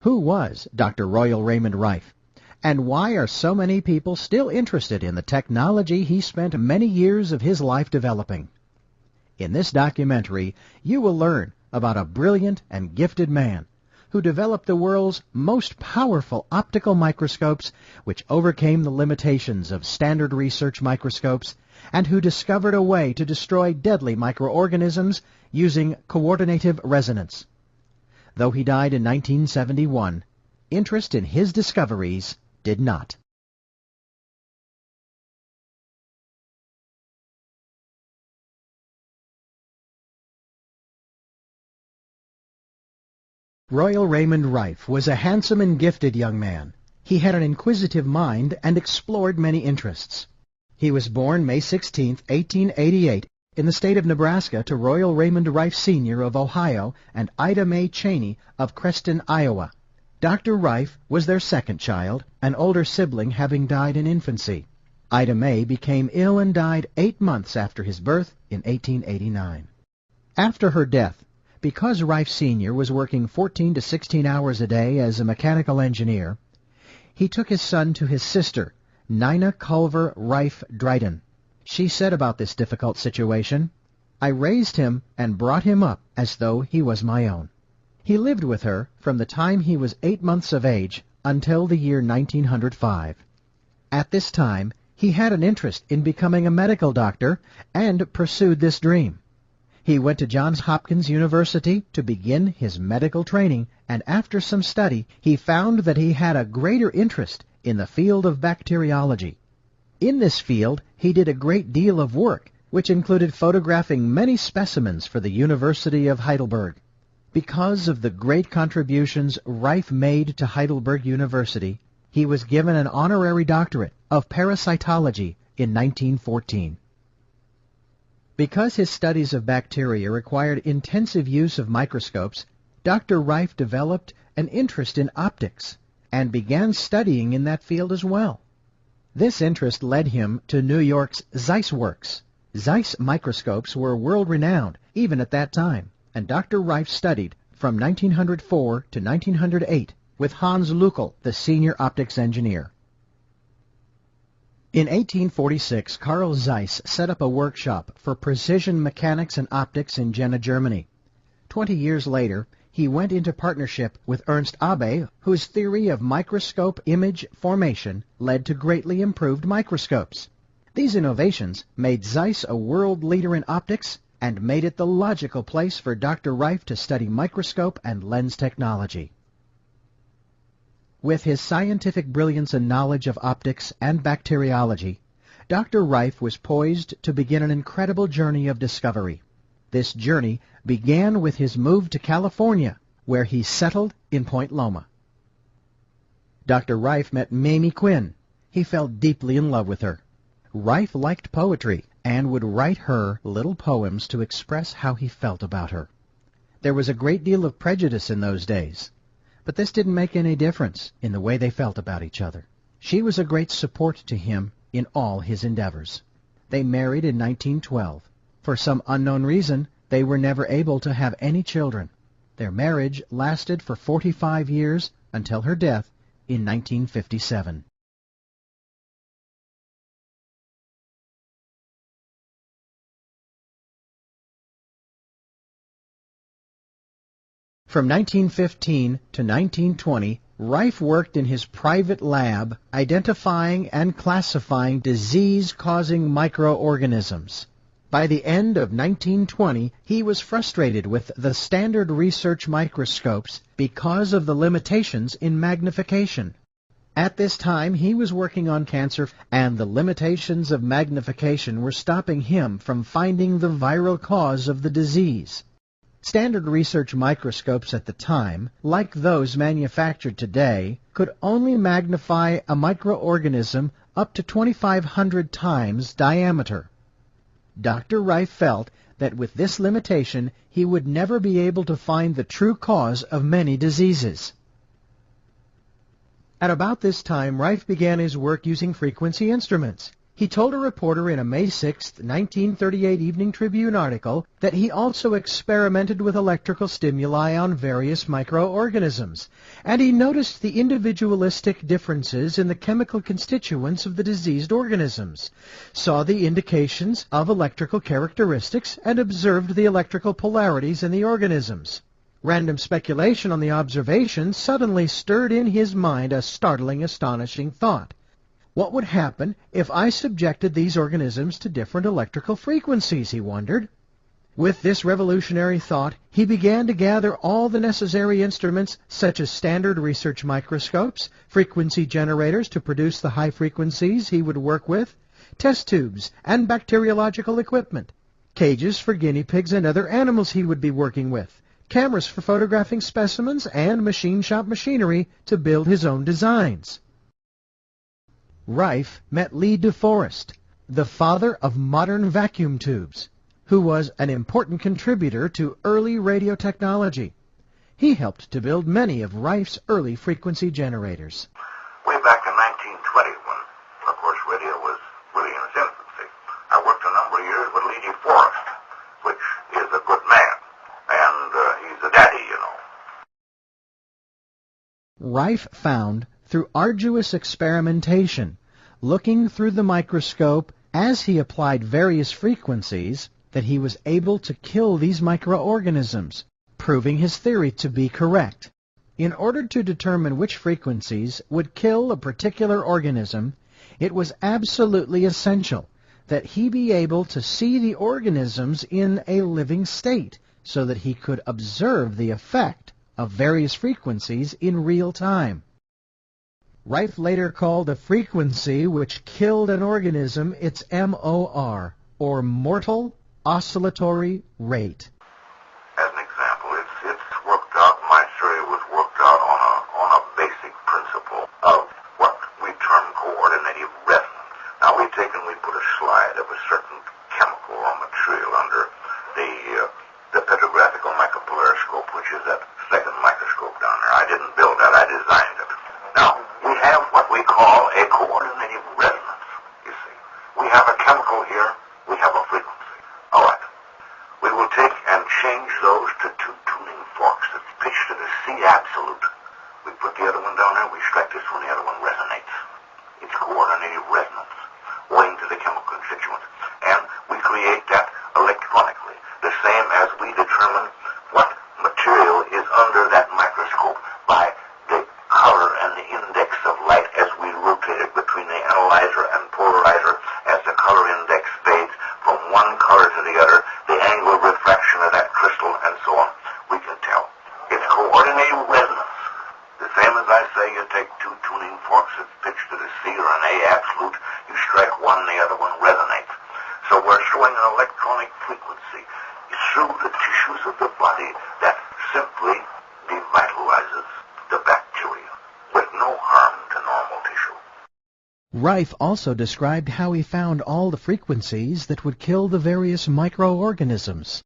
Who was Dr. Royal Raymond Rife? And why are so many people still interested in the technology he spent many years of his life developing? In this documentary, you will learn about a brilliant and gifted man who developed the world's most powerful optical microscopes, which overcame the limitations of standard research microscopes, and who discovered a way to destroy deadly microorganisms using coordinative resonance. Though he died in 1971, interest in his discoveries did not. Royal Raymond Rife was a handsome and gifted young man. He had an inquisitive mind and explored many interests. He was born May 16, 1888, in the state of Nebraska to Royal Raymond Rife Sr. of Ohio and Ida Mae Cheney of Creston, Iowa. Dr. Rife was their second child, an older sibling having died in infancy. Ida Mae became ill and died 8 months after his birth in 1889. After her death, because Rife Sr. was working 14 to 16 hours a day as a mechanical engineer, he took his son to his sister, Nina Culver Rife Dryden. She said about this difficult situation, "I raised him and brought him up as though he was my own." He lived with her from the time he was 8 months of age until the year 1905. At this time, he had an interest in becoming a medical doctor and pursued this dream. He went to Johns Hopkins University to begin his medical training, and after some study, he found that he had a greater interest in the field of bacteriology. In this field, he did a great deal of work, which included photographing many specimens for the University of Heidelberg. Because of the great contributions Rife made to Heidelberg University, he was given an honorary doctorate of parasitology in 1914. Because his studies of bacteria required intensive use of microscopes, Dr. Rife developed an interest in optics and began studying in that field as well. This interest led him to New York's Zeiss Works. Zeiss microscopes were world-renowned even at that time, and Dr. Rife studied from 1904 to 1908 with Hans Lückel, the senior optics engineer. In 1846, Carl Zeiss set up a workshop for precision mechanics and optics in Jena, Germany. 20 years later, he went into partnership with Ernst Abbe, whose theory of microscope image formation led to greatly improved microscopes. These innovations made Zeiss a world leader in optics and made it the logical place for Dr. Rife to study microscope and lens technology. With his scientific brilliance and knowledge of optics and bacteriology, Dr. Rife was poised to begin an incredible journey of discovery. This journey began with his move to California, where he settled in Point Loma. Dr. Rife met Mamie Quinn. He fell deeply in love with her. Rife liked poetry and would write her little poems to express how he felt about her. There was a great deal of prejudice in those days, but this didn't make any difference in the way they felt about each other. She was a great support to him in all his endeavors. They married in 1912. For some unknown reason, they were never able to have any children. Their marriage lasted for 45 years until her death in 1957. From 1915 to 1920, Rife worked in his private lab identifying and classifying disease-causing microorganisms. By the end of 1920, he was frustrated with the standard research microscopes because of the limitations in magnification. At this time, he was working on cancer, and the limitations of magnification were stopping him from finding the viral cause of the disease. Standard research microscopes at the time, like those manufactured today, could only magnify a microorganism up to 2,500 times diameter. Dr. Rife felt that with this limitation, he would never be able to find the true cause of many diseases. At about this time, Rife began his work using frequency instruments. He told a reporter in a May 6, 1938 Evening Tribune article that he also experimented with electrical stimuli on various microorganisms, and he noticed the individualistic differences in the chemical constituents of the diseased organisms, saw the indications of electrical characteristics, and observed the electrical polarities in the organisms. Random speculation on the observation suddenly stirred in his mind a startling, astonishing thought. What would happen if I subjected these organisms to different electrical frequencies, he wondered. With this revolutionary thought, he began to gather all the necessary instruments, such as standard research microscopes, frequency generators to produce the high frequencies he would work with, test tubes, and bacteriological equipment, cages for guinea pigs and other animals he would be working with, cameras for photographing specimens, and machine shop machinery to build his own designs. Rife met Lee De Forest, the father of modern vacuum tubes, who was an important contributor to early radio technology. He helped to build many of Rife's early frequency generators. Way back in 1920, when, of course, radio was really in its infancy, I worked a number of years with Lee De Forest, which is a good man, and he's a daddy, you know. Rife found, through arduous experimentation, looking through the microscope as he applied various frequencies, that he was able to kill these microorganisms, proving his theory to be correct. In order to determine which frequencies would kill a particular organism, it was absolutely essential that he be able to see the organisms in a living state, so that he could observe the effect of various frequencies in real time. Rife later called a frequency which killed an organism its MOR, or mortal oscillatory rate. As an example, it's worked out, my theory was worked out on a basic principle of what we term coordinated resonance. Now we put a slide of a certain chemical or material under the petrographical micropolariscope, which is that second microscope down there. I didn't build that, I designed it. Now, we have what we call a coordinated resonance, you see. We have a chemical here, we have a frequency. All right. We will take and change those to two tuning forks that's pitched at a C absolute. We put the other one down there, we strike this one, the other one resonates. It's coordinated resonance, owing to the chemical constituents. And we create that electronically, the same as we determine what material is under that microscope by the color and the index of light as we rotate it between the analyzer and polarizer. As the color index fades from one color to the other, the angle of refraction of that crystal, and so on, we can tell. It's coordinated resonance. The same as I say, you take two tuning forks that's pitched to the C or an A absolute, you strike one, the other one resonates. So we're showing an electronic frequency through the tissues of the body that simply devitalizes the bacteria with no harm to normal tissue. Rife also described how he found all the frequencies that would kill the various microorganisms.